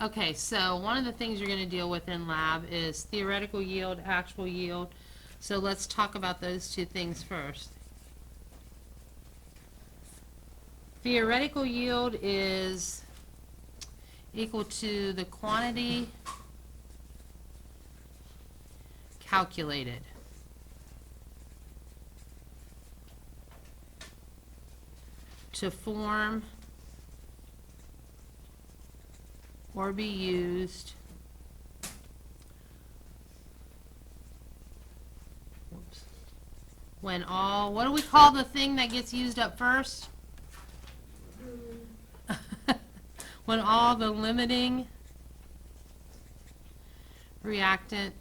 Okay, so one of the things you're going to deal with in lab is theoretical yield, actual yield. So let's talk about those two things first. Theoretical yield is equal to the quantity calculated to form or be used when all, what do we call the thing that gets used up first? When all the limiting reactant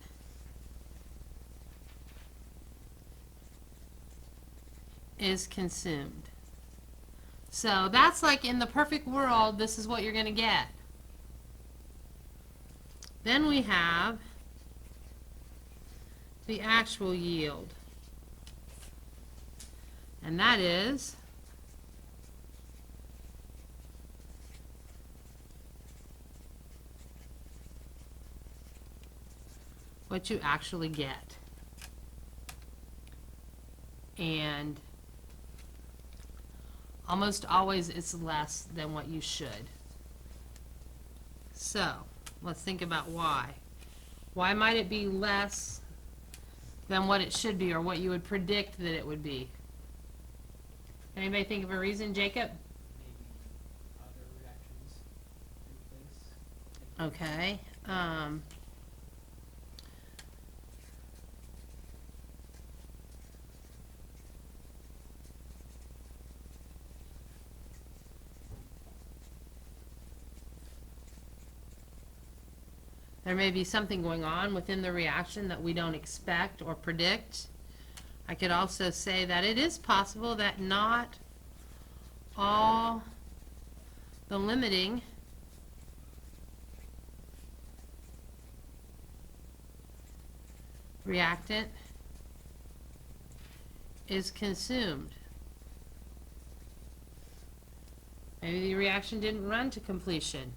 is consumed. So that's like in the perfect world, this is what you're going to get. Then we have the actual yield, and that is what you actually get. And almost always it's less than what you should. So let's think about why. Why might it be less than what it should be, or what you would predict that it would be? Anybody think of a reason, Jacob? Maybe other reactions take place. Okay. There may be something going on within the reaction that we don't expect or predict. I could also say that it is possible that not all the limiting reactant is consumed. Maybe the reaction didn't run to completion.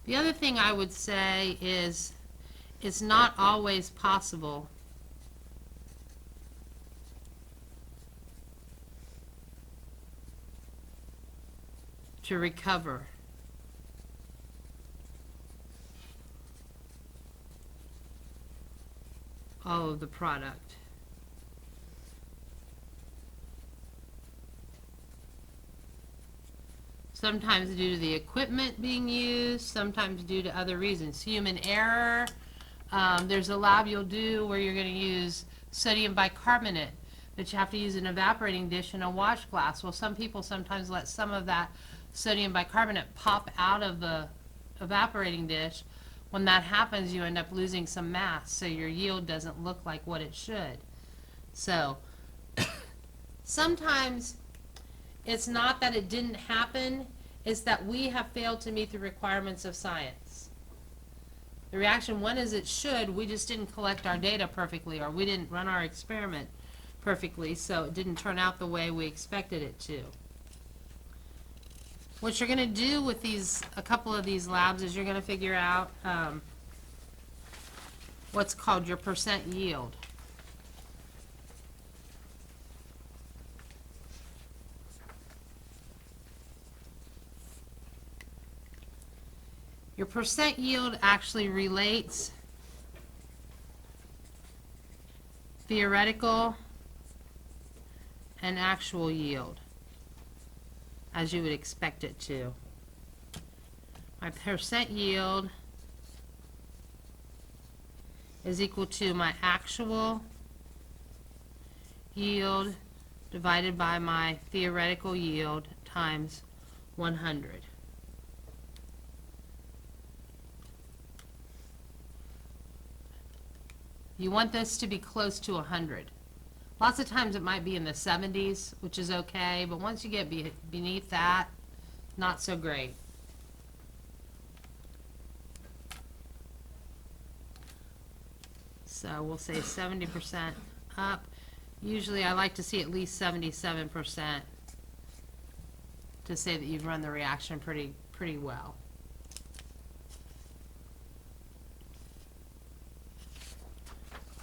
The other thing I would say is it's not always possible to recover all of the product. Sometimes due to the equipment being used, sometimes due to other reasons. Human error. There's a lab you'll do where you're going to use sodium bicarbonate, but you have to use an evaporating dish and a wash glass. Well, some people sometimes let some of that sodium bicarbonate pop out of the evaporating dish. When that happens, you end up losing some mass, so your yield doesn't look like what it should. So sometimes it's not that it didn't happen, it's that we have failed to meet the requirements of science. The reaction went as it should, we just didn't collect our data perfectly, or we didn't run our experiment perfectly, so it didn't turn out the way we expected it to. What you're going to do with a couple of these labs is you're going to figure out what's called your percent yield. Your percent yield actually relates theoretical and actual yield, as you would expect it to. My percent yield is equal to my actual yield divided by my theoretical yield times 100. You want this to be close to 100. Lots of times it might be in the 70s, which is okay, but once you get beneath that, not so great. So we'll say 70% up. Usually I like to see at least 77% to say that you've run the reaction pretty well.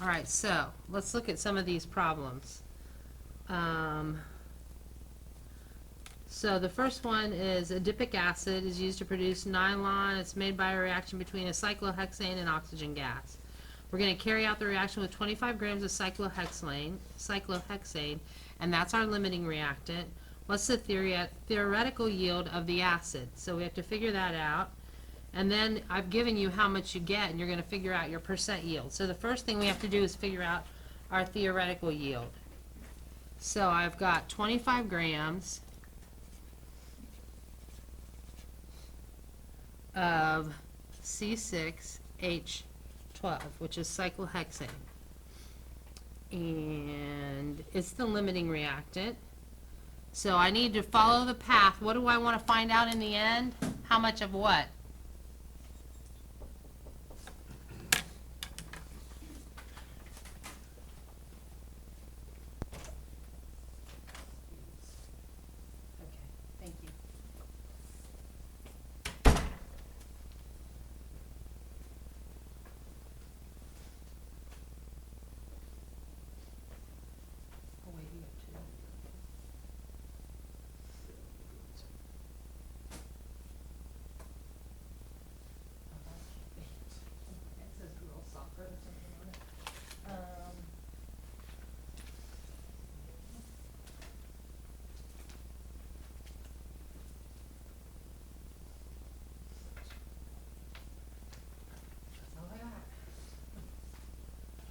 All right, so let's look at some of these problems. So the first one is adipic acid is used to produce nylon. It's made by a reaction between a cyclohexane and oxygen gas. We're going to carry out the reaction with 25 grams of cyclohexane, and that's our limiting reactant. What's the theoretical yield of the acid? So we have to figure that out. And then I've given you how much you get, and you're going to figure out your percent yield. So the first thing we have to do is figure out our theoretical yield. So I've got 25 grams of C6H12, which is cyclohexane. And it's the limiting reactant. So I need to follow the path. What do I want to find out in the end? How much of what?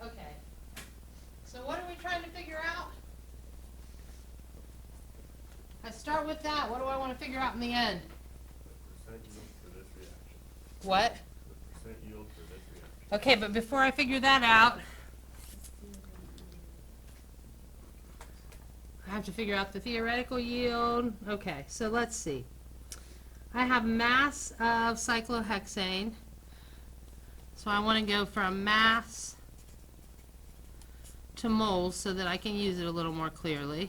Okay, so what are we trying to figure out? I start with that. What do I want to figure out in the end? The percent yield for this reaction. What? The percent yield for this reaction. Okay, but before I figure that out, I have to figure out the theoretical yield. Okay, so let's see. I have mass of cyclohexane. So I want to go from mass to moles so that I can use it a little more clearly.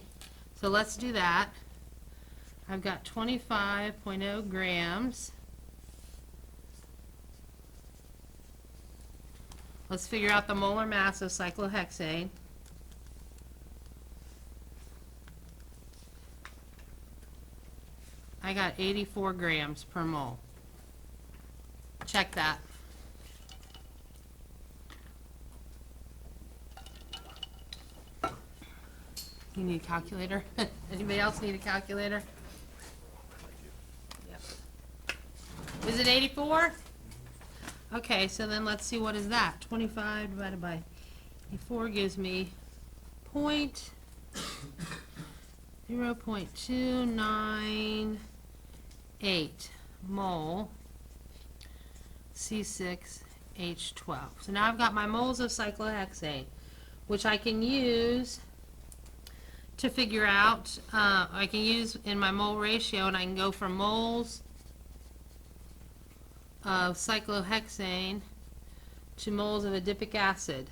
So let's do that. I've got 25.0 grams. Let's figure out the molar mass of cyclohexane. I got 84 grams per mole. Check that. You need a calculator? Anybody else need a calculator? Yep. Is it 84? Okay, so then let's see, what is that? 25 divided by 84 gives me 0.298 mole C6H12. So now I've got my moles of cyclohexane, which I can use to figure out, I can use in my mole ratio, and I can go from moles of cyclohexane to moles of adipic acid.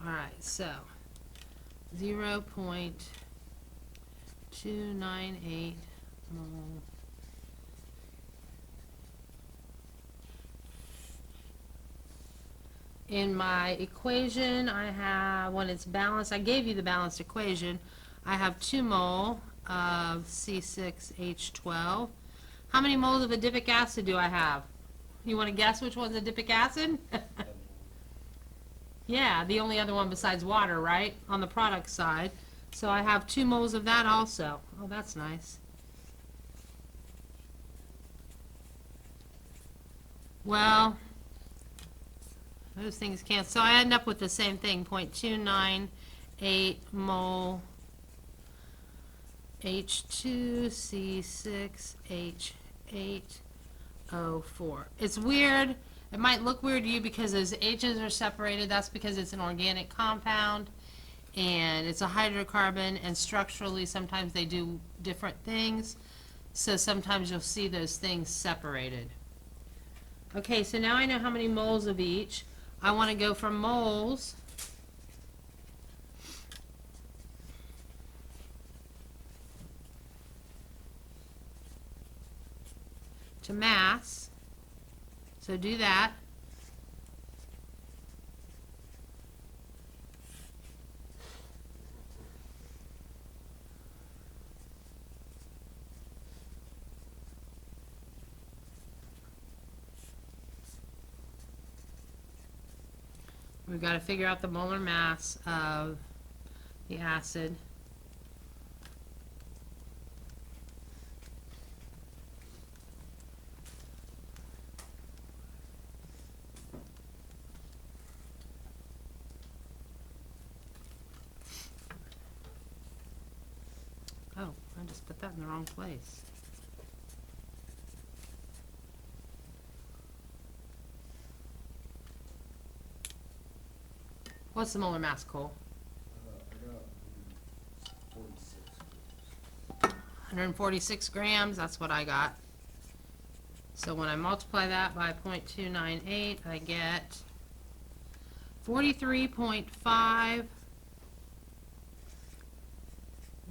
Alright, so 0.298 mole in my equation. I have, when it's balanced, I gave you the balanced equation. I have 2 mole of C6H12. How many moles of adipic acid do I have? You want to guess which one's adipic acid? Yeah, the only other one besides water, right? On the product side. So I have 2 moles of that also. Oh, that's nice. Well, those things can't. So I end up with the same thing, 0.298 mole H2C6H8O4. It's weird. It might look weird to you because those H's are separated. That's because it's an organic compound. and it's a hydrocarbon, and structurally sometimes they do different things, so sometimes you'll see those things separated. Okay, so now I know how many moles of each. I want to go from moles to mass. So do that. We've got to figure out the molar mass of the acid. Oh, I just put that in the wrong place. What's the molar mass, Cole? I got 46. 146 grams, that's what I got. So when I multiply that by 0.298, I get 43.5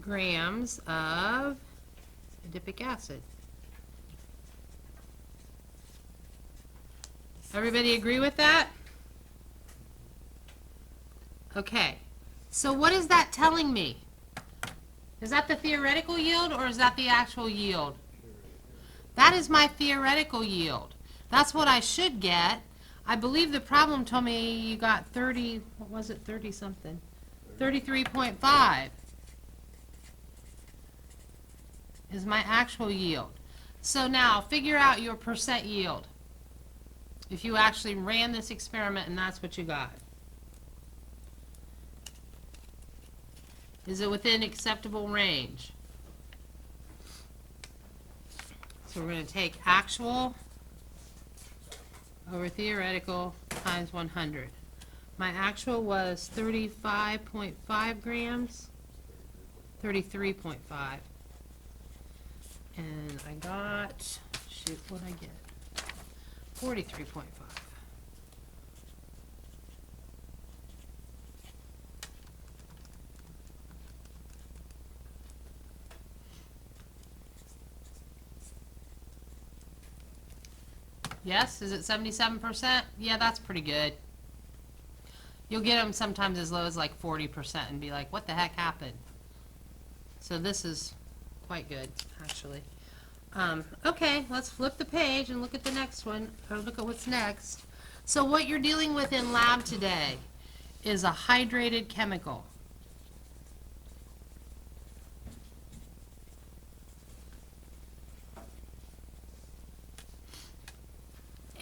grams of adipic acid. Everybody agree with that? Okay, so what is that telling me? Is that the theoretical yield or is that the actual yield? That is my theoretical yield. That's what I should get. I believe the problem told me you got 30, what was it, 30 something? 33.5 is my actual yield. So now figure out your percent yield. If you actually ran this experiment and that's what you got. Is it within acceptable range? So we're going to take actual over theoretical times 100. My actual was 35.5 grams, 33.5. And I got, shoot, what'd I get? 43.5. Yes, is it 77%? Yeah, that's pretty good. You'll get them sometimes as low as like 40% and be like, what the heck happened? So this is quite good, actually. Okay, let's flip the page and look at the next one, or look at what's next. So what you're dealing with in lab today is a hydrated chemical.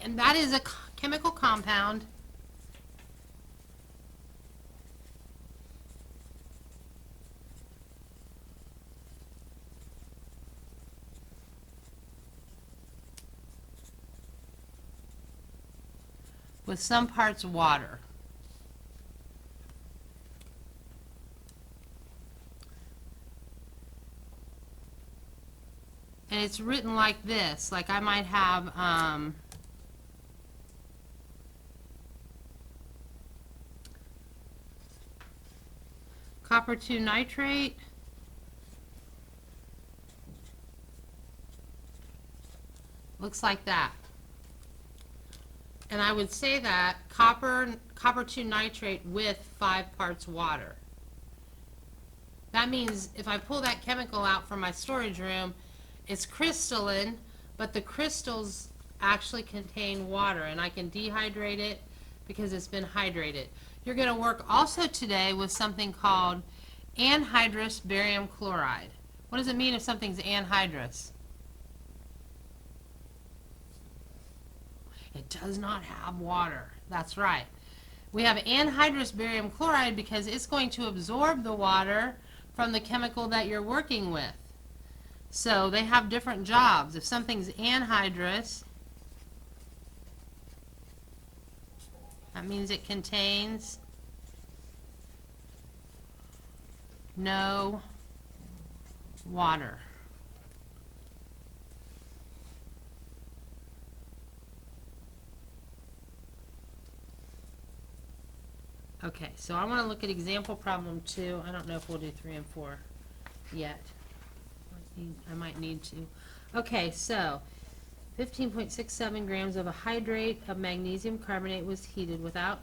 And that is a chemical compound with some parts water. And it's written like this, like I might have copper 2 nitrate, looks like that. And I would say that copper 2 nitrate with 5 parts water. That means if I pull that chemical out from my storage room, it's crystalline, but the crystals actually contain water, and I can dehydrate it because it's been hydrated. You're going to work also today with something called anhydrous barium chloride. What does it mean if something's anhydrous? It does not have water. That's right. We have anhydrous barium chloride because it's going to absorb the water from the chemical that you're working with. So they have different jobs. If something's anhydrous, that means it contains no water. Okay, so I want to look at example problem 2. I don't know if we'll do 3 and 4 yet. I might need to. Okay, so 15.67 grams of a hydrate of magnesium carbonate was heated without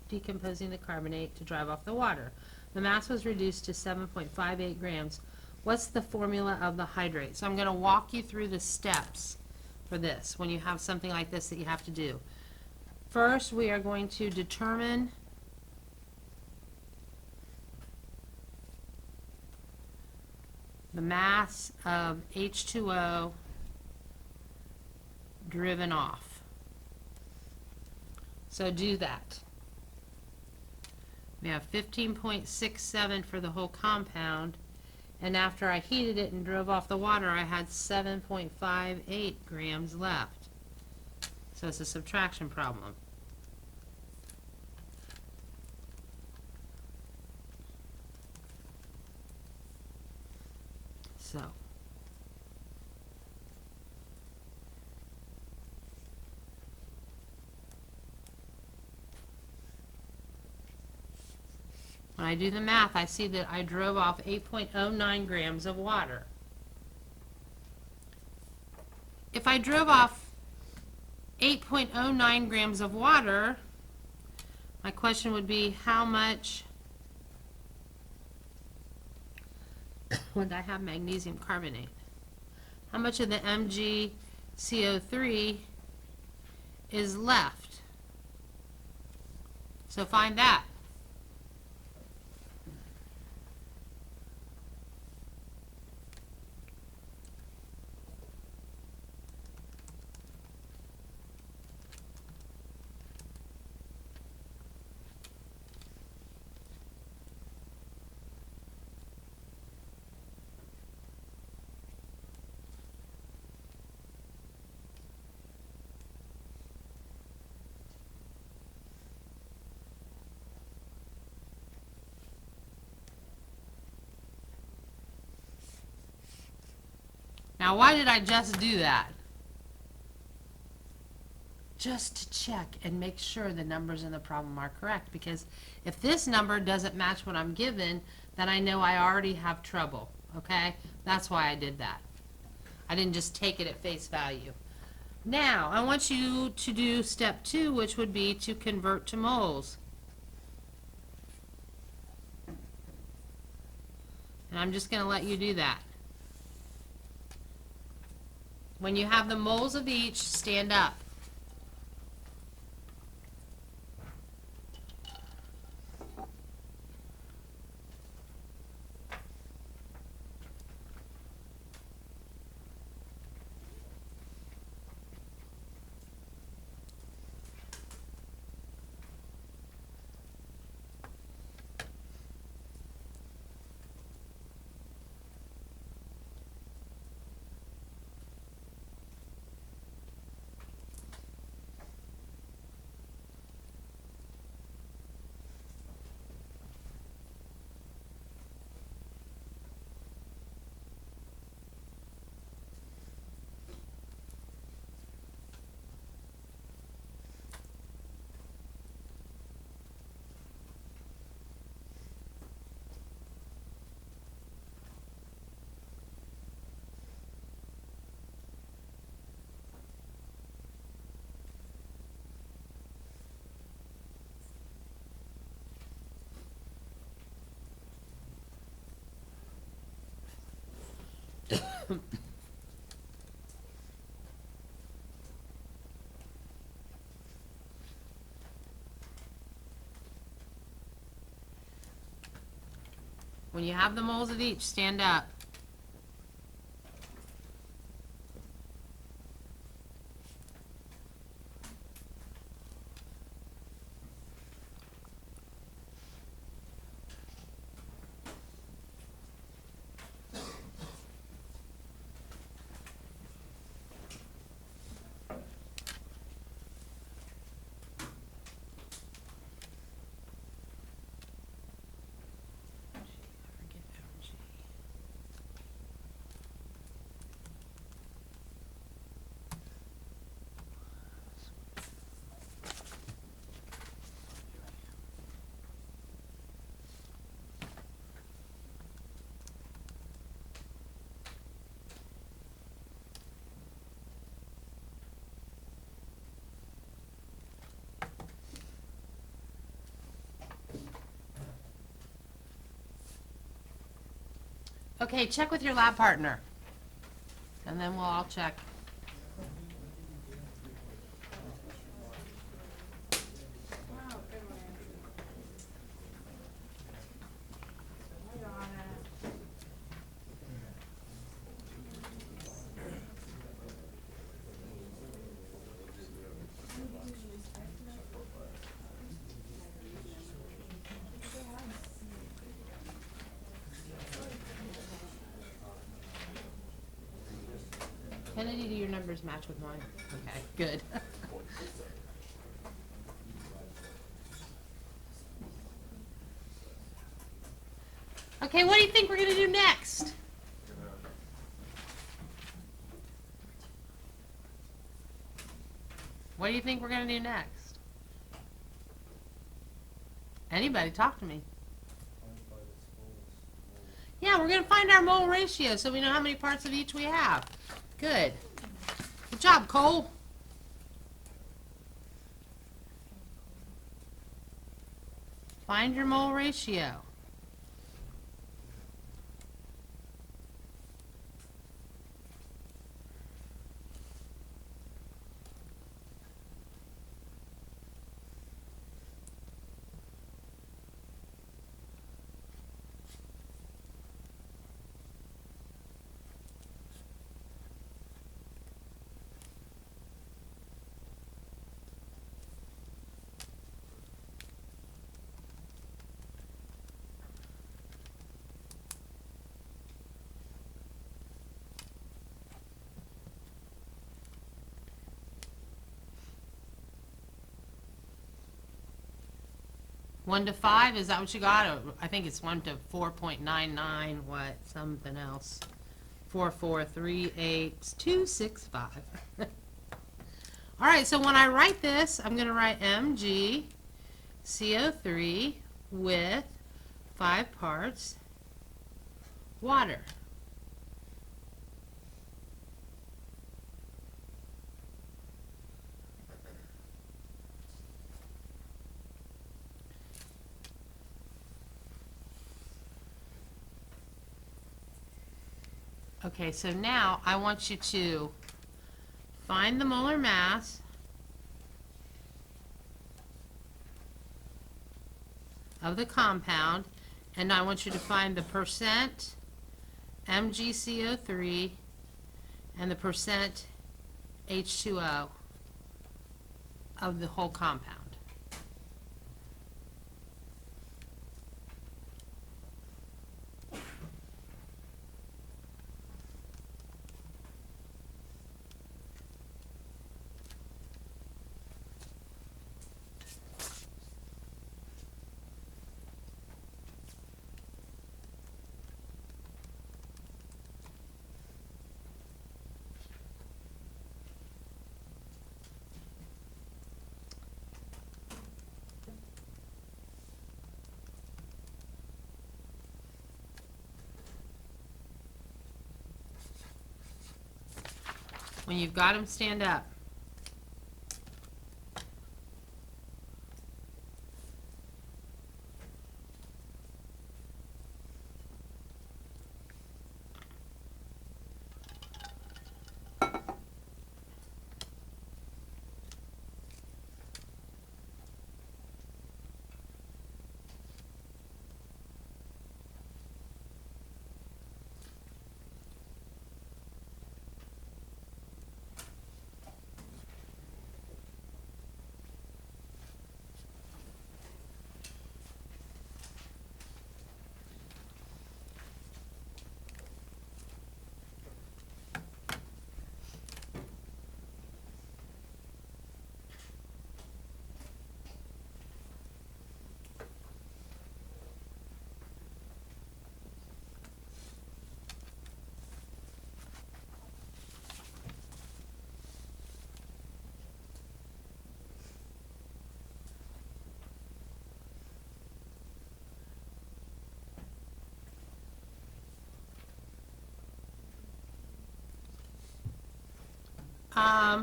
decomposing the carbonate to drive off the water. The mass was reduced to 7.58 grams. What's the formula of the hydrate? So I'm going to walk you through the steps for this when you have something like this that you have to do. First, we are going to determine the mass of H2O driven off. So do that. We have 15.67 for the whole compound, and after I heated it and drove off the water, I had 7.58 grams left. So it's a subtraction problem. So when I do the math, I see that I drove off 8.09 grams of water. If I drove off 8.09 grams of water, my question would be, how much would I have magnesium carbonate? How much of the MgCO3 is left? So find that. Now, why did I just do that? Just to check and make sure the numbers in the problem are correct, because if this number doesn't match what I'm given, then I know I already have trouble, okay? That's why I did that. I didn't just take it at face value. Now, I want you to do step 2, which would be to convert to moles. And I'm just going to let you do that. When you have the moles of each, stand up. When you have the moles of each, stand up. Okay, check with your lab partner. And then we'll all check. Kennedy, do your numbers match with mine? Okay, good. Okay, what do you think we're gonna do next? What do you think we're gonna do next? Anybody, talk to me. Yeah, we're gonna find our mole ratio so we know how many parts of each we have. Good. Good job, Cole. Find your mole ratio. One to 5, is that what you got? Or I think it's 1 to 4.99, what, something else. 4438265. All right, so when I write this, I'm going to write MgCO3 with 5 parts water. Okay, so now I want you to find the molar mass of the compound, and I want you to find the percent MgCO3 and the percent H2O of the whole compound. When you've got them, stand up.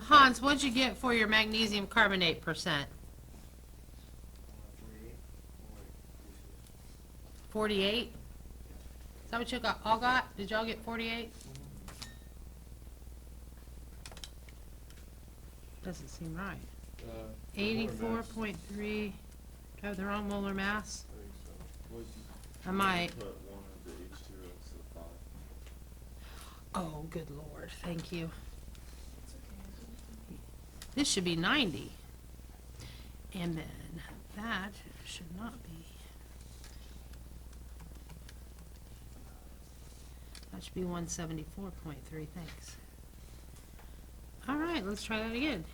Hans, what'd you get for your magnesium carbonate percent? 48? Is that what you got, all got? Did y'all get 48? Doesn't seem right. 84.3, do I have the wrong molar mass? I think so. Well, I might. put one of the H2O instead of 5. Oh, good lord, thank you. This should be 90. And then that should not be. That should be 174.3, thanks. All right, let's try that again.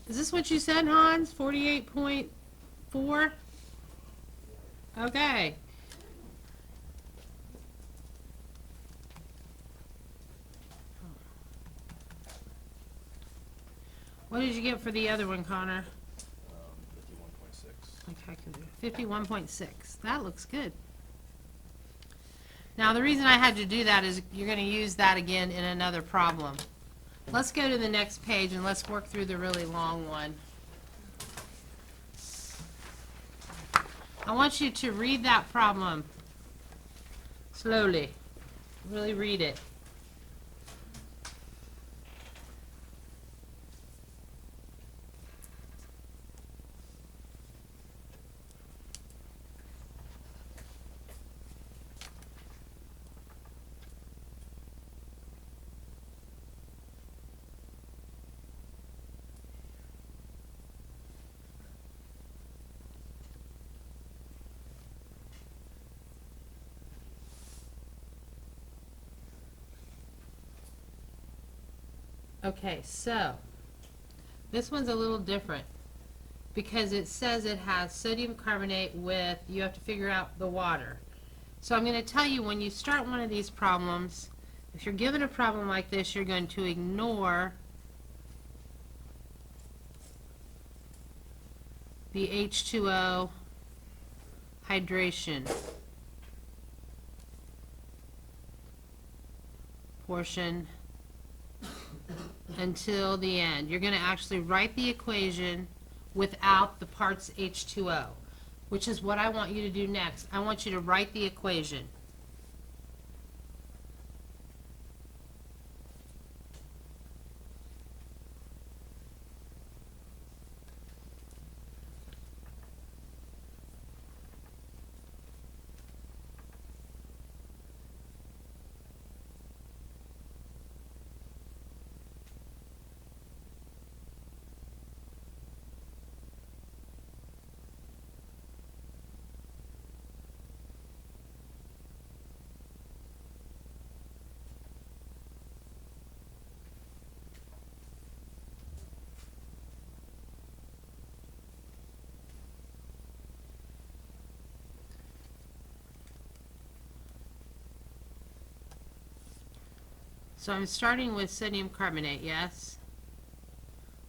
Is this what you said, Hans? 48.4? Okay. What did you get for the other one, Connor? 51.6. Okay, 51.6. That looks good. Now, the reason I had to do that is you're going to use that again in another problem. Let's go to the next page and let's work through the really long one. I want you to read that problem slowly. Really read it. Okay, so this one's a little different because it says it has sodium carbonate with, you have to figure out the water. So I'm going to tell you, when you start one of these problems, if you're given a problem like this, you're going to ignore the H2O hydration portion until the end. You're going to actually write the equation without the parts H2O, which is what I want you to do next. I want you to write the equation. So I'm starting with sodium carbonate, yes?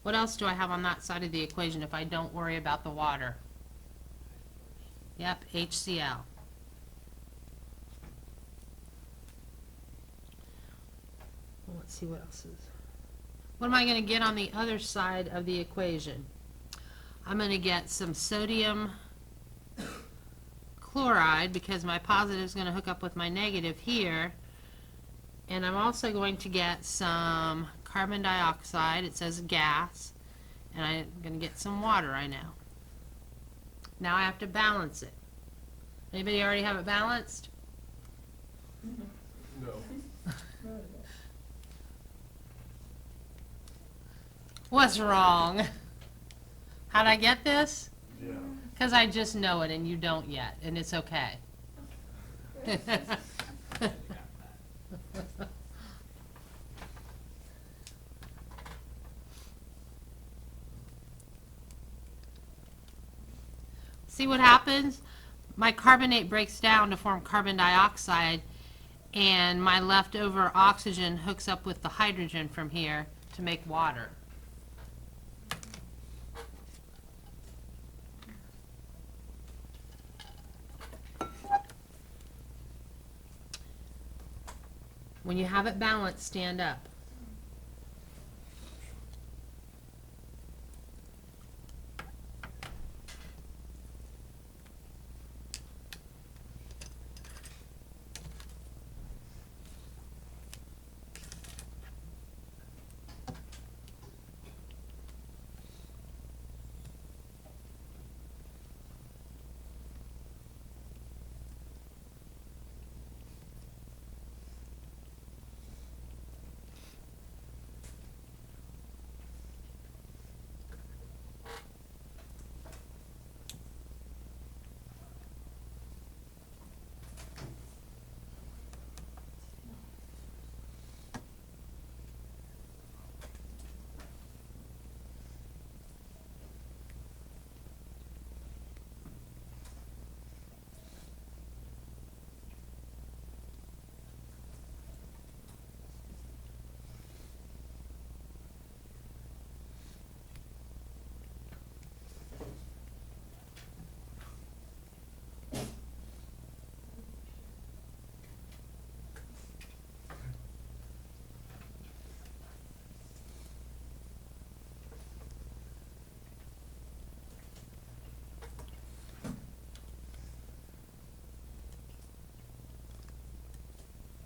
What else do I have on that side of the equation if I don't worry about the water? Yep, HCl. Well, let's see what else is. What am I going to get on the other side of the equation? I'm going to get some sodium chloride because my positive is going to hook up with my negative here. And I'm also going to get some carbon dioxide. It says gas. And I'm going to get some water, I know. Now I have to balance it. Anybody already have it balanced? No. What's wrong? How'd I get this? Yeah. Because I just know it and you don't yet, and it's okay. See what happens? My carbonate breaks down to form carbon dioxide, and my leftover oxygen hooks up with the hydrogen from here to make water. When you have it balanced, stand up.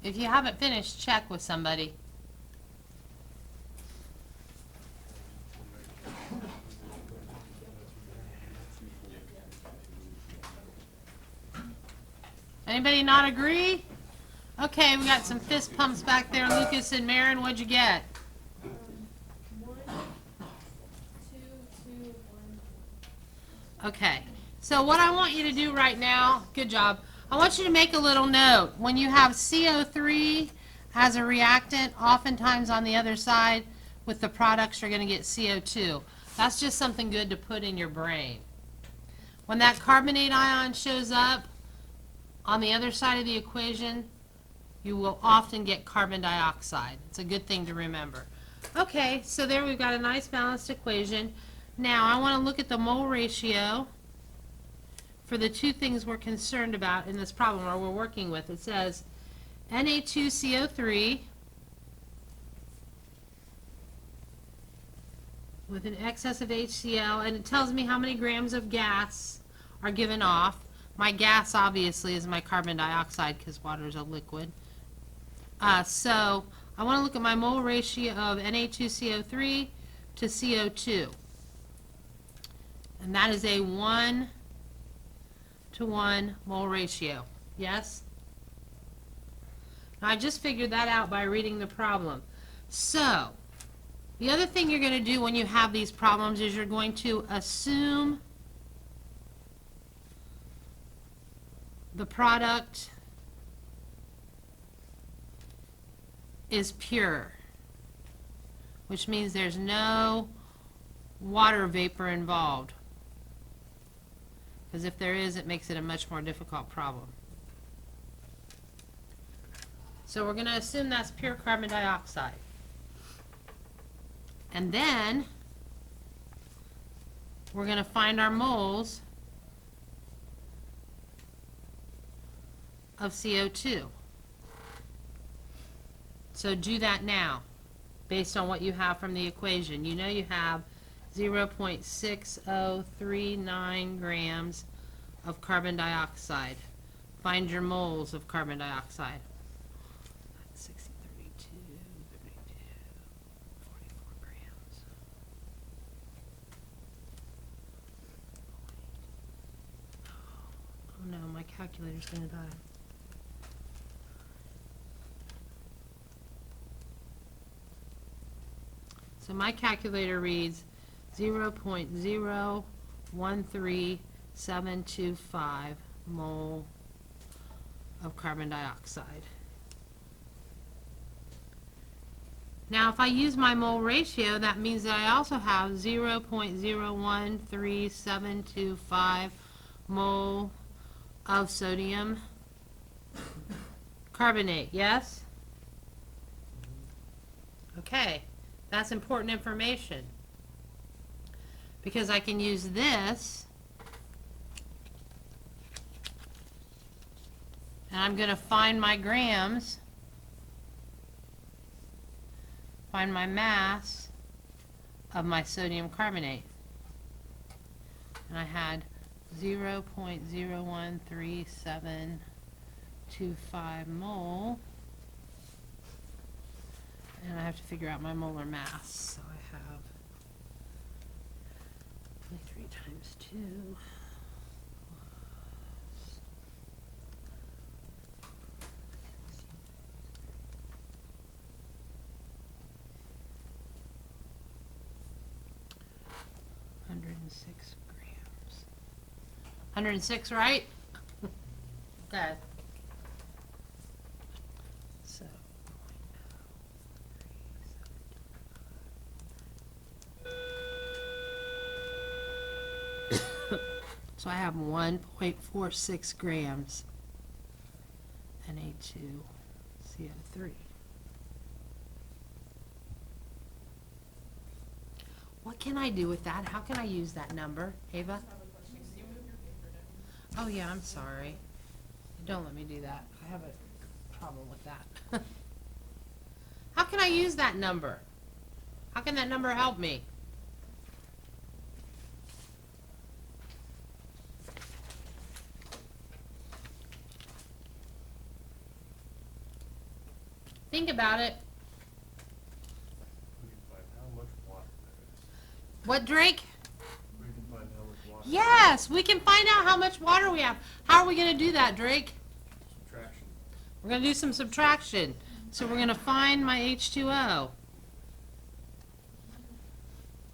If you haven't finished, check with somebody. Anybody not agree? Okay, we got some fist pumps back there. Lucas and Marin, what'd you get? 1, 2, 2, 1. Okay, so what I want you to do right now, good job. I want you to make a little note. When you have CO3 as a reactant, oftentimes on the other side with the products you're going to get CO2. That's just something good to put in your brain. When that carbonate ion shows up on the other side of the equation, you will often get carbon dioxide. It's a good thing to remember. Okay, so there we've got a nice balanced equation. Now I want to look at the mole ratio for the two things we're concerned about in this problem, or we're working with. It says Na2CO3 with an excess of HCl, and it tells me how many grams of gas are given off. My gas obviously is my carbon dioxide because water is a liquid. So I want to look at my mole ratio of Na2CO3 to CO2. And that is a 1:1 mole ratio. Yes? Now I just figured that out by reading the problem. So, the other thing you're going to do when you have these problems is you're going to assume the product is pure, which means there's no water vapor involved. Because if there is, it makes it a much more difficult problem. So we're going to assume that's pure carbon dioxide. And then we're going to find our moles of CO2. So do that now, based on what you have from the equation. You know you have 0.6039 grams of carbon dioxide. Find your moles of carbon dioxide. 60, 32, 44 grams. Oh no, my calculator's going to die. So my calculator reads 0.013725 mole of carbon dioxide. Now if I use my mole ratio, that means that I also have 0.013725 mole of sodium carbonate, yes? Okay. That's important information because I can use this and I'm going to find my grams, find my mass of my sodium carbonate. And I had 0.013725 mole. And I have to figure out my molar mass. So I have 23 times 2 106 grams. 106, right? Okay. So so I have 1.46 grams Na2CO3. What can I do with that? How can I use that number, Ava? Oh yeah, I'm sorry. Don't let me do that. I have a problem with that. How can I use that number? How can that number help me? Think about it. We can find how much water there is. What, Drake? We can find how much water. Yes, we can find out how much water we have. How are we gonna do that, Drake? Subtraction. We're gonna do some subtraction. So we're gonna find my H2O.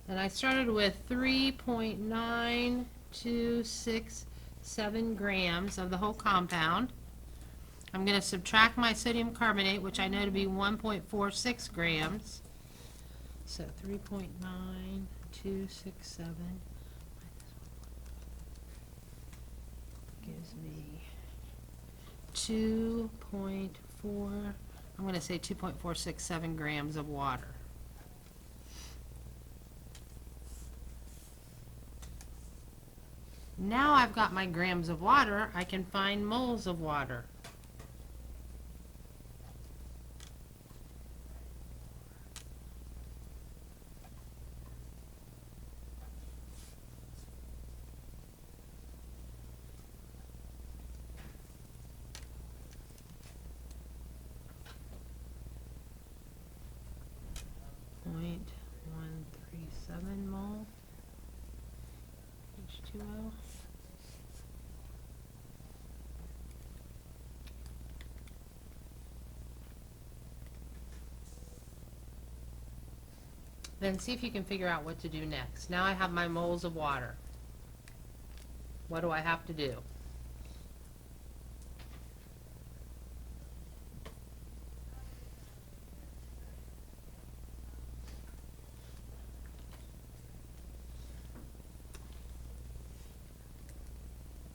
And I started with 3.9267 grams of the whole compound. I'm gonna subtract my sodium carbonate, which I know to be 1.46 grams. So 3.9267 gives me 2.4, I'm gonna say 2.467 grams of water. Now I've got my grams of water, I can find moles of water. Point 137 mole H2O. Then see if you can figure out what to do next. Now I have my moles of water. What do I have to do?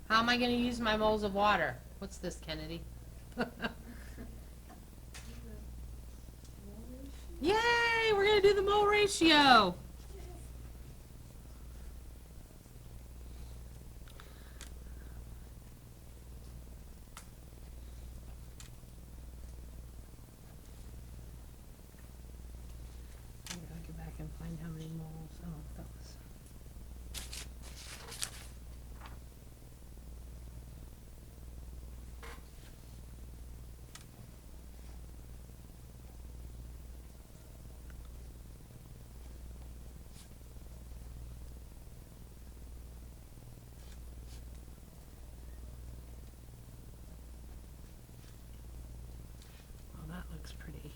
How am I going to use my moles of water? What's this, Kennedy? Yay! We're going to do the mole ratio. I gotta go back and find how many moles. Oh, that was. Well, that looks pretty.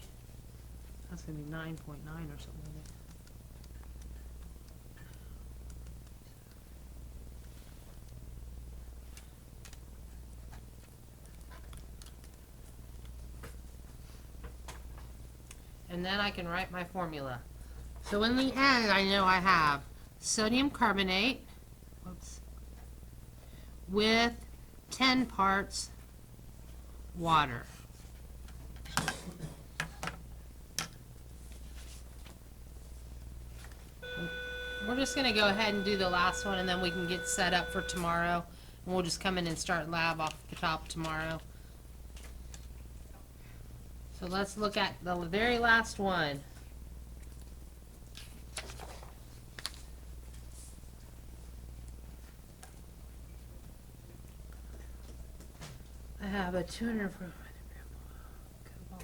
That's gonna be 9.9 or something. And then I can write my formula. So in the end, I know I have sodium carbonate, whoops, with 10 parts water. We're just going to go ahead and do the last one, and then we can get set up for tomorrow. And we'll just come in and start lab off the top tomorrow. So let's look at the very last one. I have a 200 cobalt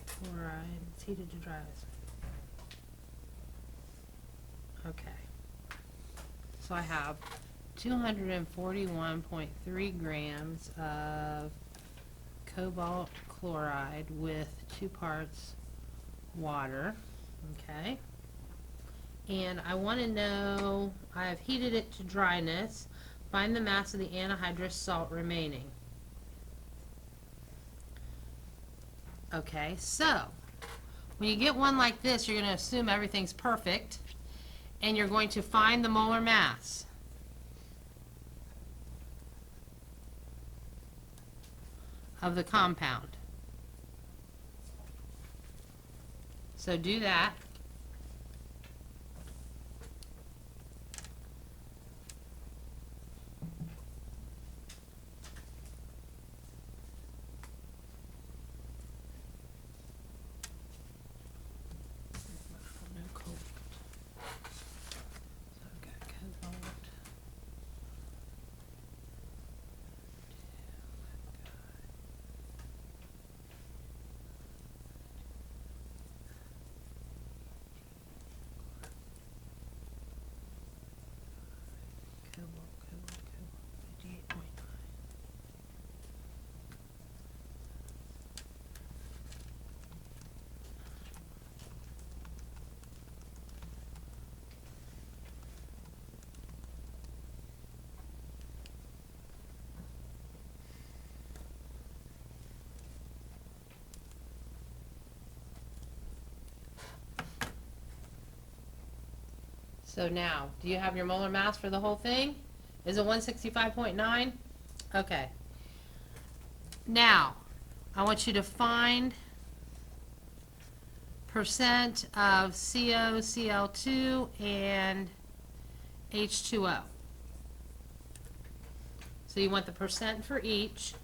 chloride. It's heated to dry ice. Okay. So I have 241.3 grams of cobalt chloride with 2 parts water. Okay. And I want to know, I have heated it to dryness. Find the mass of the anhydrous salt remaining. Okay, so when you get one like this, you're going to assume everything's perfect, and you're going to find the molar mass. Of the compound. So do that. No cobalt. So I've got cobalt. So now, do you have your molar mass for the whole thing? Is it 165.9? Okay. Now, I want you to find percent of CO, Cl2, and H2O. So you want the percent for each.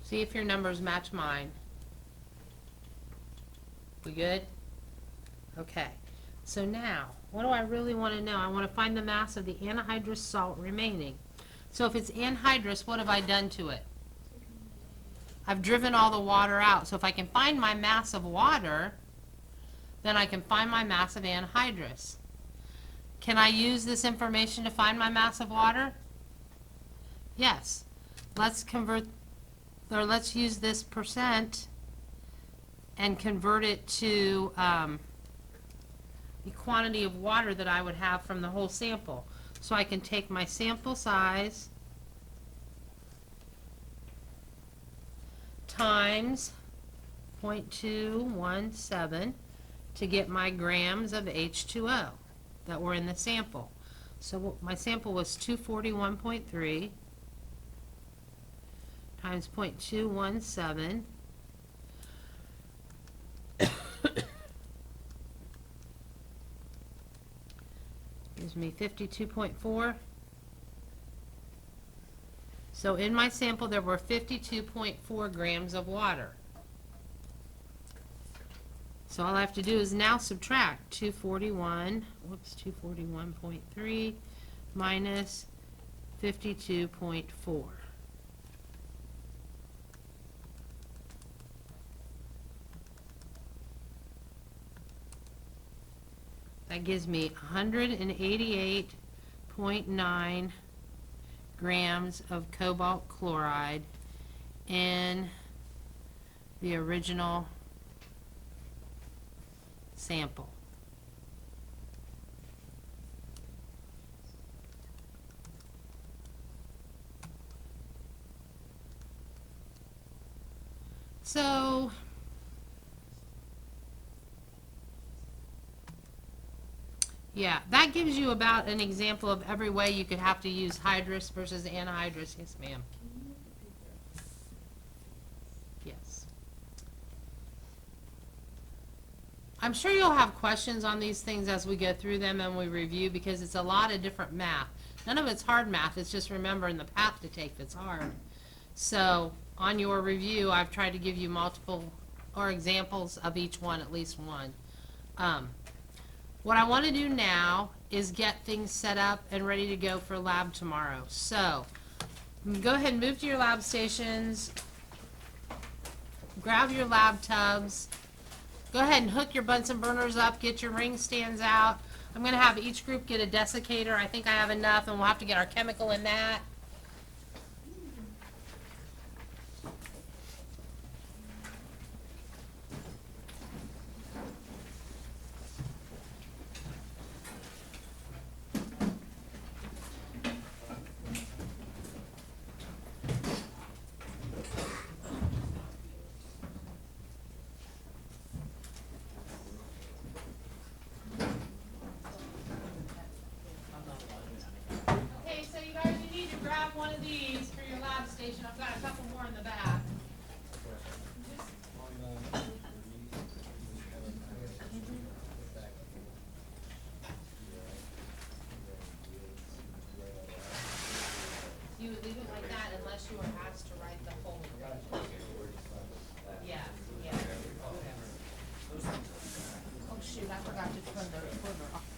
See if your numbers match mine. We good? Okay. So now, what do I really want to know? I want to find the mass of the anhydrous salt remaining. So if it's anhydrous, what have I done to it? I've driven all the water out. So if I can find my mass of water, then I can find my mass of anhydrous. Can I use this information to find my mass of water? Yes. Let's use this percent and convert it to the quantity of water that I would have from the whole sample. So I can take my sample size times 0.217 to get my grams of H2O that were in the sample. So my sample was 241.3 times 0.217 gives me 52.4. So in my sample there were 52.4 grams of water. So all I have to do is now subtract 241.3 minus 52.4. That gives me 188.9 grams of cobalt chloride in the original sample. So yeah, that gives you about an example of every way you could have to use hydrous versus anhydrous. Yes, ma'am. Yes. I'm sure you'll have questions on these things as we go through them and we review, because it's a lot of different math. None of it's hard math, it's just remembering the path to take that's hard. So on your review, I've tried to give you multiple or examples of each one, at least one. What I want to do now is get things set up and ready to go for lab tomorrow. So go ahead and move to your lab stations, grab your lab tubs, go ahead and hook your Bunsen burners up, get your ring stands out. I'm going to have each group get a desiccator. I think I have enough, and we'll have to get our chemical in that. one of these for your lab station. I've got a couple more in the back. You would leave it like that unless you were asked to write the whole thing. Yeah, yeah. Oh shoot, I forgot to turn the recorder off.